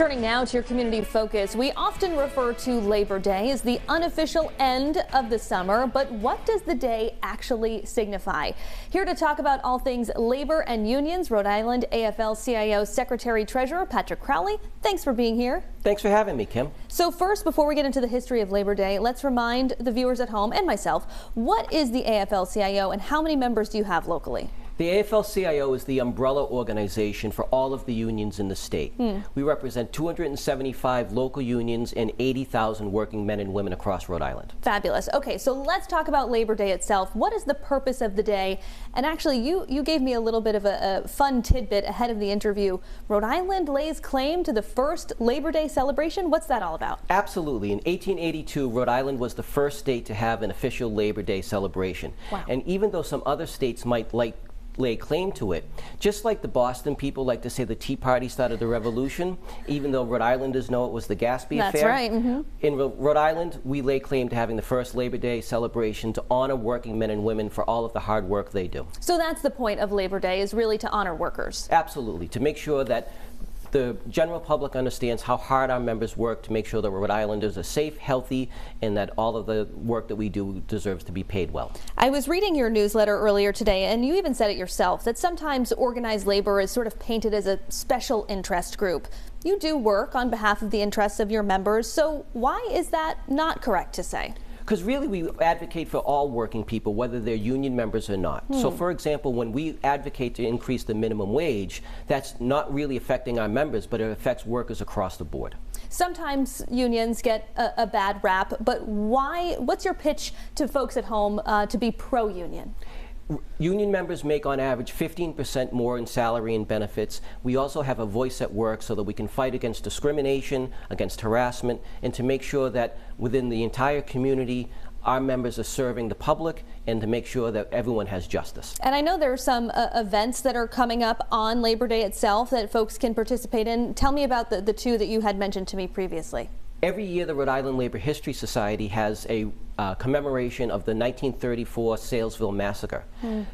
Turning now to your community focus, we often refer to Labor Day as the unofficial end of the summer, but what does the day actually signify? Here to talk about all things labor and unions, Rhode Island AFL-CIO Secretary-Treasurer Patrick Crowley. Thanks for being here. Thanks for having me, Kim. So first, before we get into the history of Labor Day, let's remind the viewers at home and myself, what is the AFL-CIO and how many members do you have locally? The AFL-CIO is the umbrella organization for all of the unions in the state. We represent 275 local unions and 80,000 working men and women across Rhode Island. Fabulous. Okay, so let's talk about Labor Day itself. What is the purpose of the day? And actually, you gave me a little bit of a fun tidbit ahead of the interview. Rhode Island lays claim to the first Labor Day celebration. What's that all about? Absolutely. In 1882, Rhode Island was the first state to have an official Labor Day celebration. Wow. And even though some other states might lay claim to it, just like the Boston people like to say the Tea Party started the revolution, even though Rhode Islanders know it was the Gaspee affair. That's right. In Rhode Island, we lay claim to having the first Labor Day celebration to honor working men and women for all of the hard work they do. So that's the point of Labor Day, is really to honor workers. Absolutely, to make sure that the general public understands how hard our members work to make sure that Rhode Islanders are safe, healthy, and that all of the work that we do deserves to be paid well. I was reading your newsletter earlier today, and you even said it yourself, that sometimes organized labor is sort of painted as a special interest group. You do work on behalf of the interests of your members, so why is that not correct to say? Because really we advocate for all working people, whether they're union members or not. So for example, when we advocate to increase the minimum wage, that's not really affecting our members, but it affects workers across the board. Sometimes unions get a bad rap, but what's your pitch to folks at home to be pro-union? Union members make on average 15% more in salary and benefits. We also have a voice at work so that we can fight against discrimination, against harassment, and to make sure that within the entire community our members are serving the public and to make sure that everyone has justice. And I know there are some events that are coming up on Labor Day itself that folks can participate in. Tell me about the two that you had mentioned to me previously. Every year the Rhode Island Labor History Society has a commemoration of the 1934 Salesville Massacre.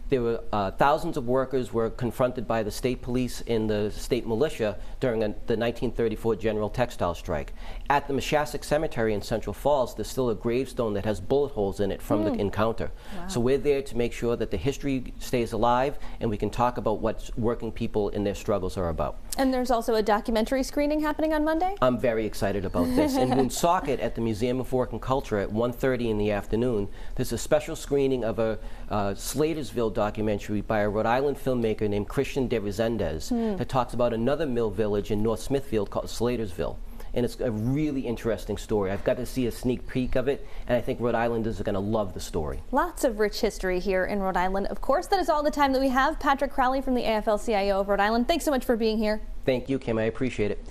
There were thousands of workers were confronted by the state police and the state militia during the 1934 General Textile Strike. At the Mashassack Cemetery in Central Falls, there's still a gravestone that has bullet holes in it from the encounter. Wow. So we're there to make sure that the history stays alive and we can talk about what working people in their struggles are about. And there's also a documentary screening happening on Monday? I'm very excited about this. In Woonsocket at the Museum of Work and Culture at 1:30 in the afternoon, there's a special screening of a Slatersville documentary by a Rhode Island filmmaker named Christian de Resendez that talks about another mill village in North Smithfield called Slatersville. And it's a really interesting story. I've got to see a sneak peek of it, and I think Rhode Islanders are going to love the story. Lots of rich history here in Rhode Island. Of course, that is all the time that we have. Patrick Crowley from the AFL-CIO of Rhode Island, thanks so much for being here. Thank you, Kim. I appreciate it.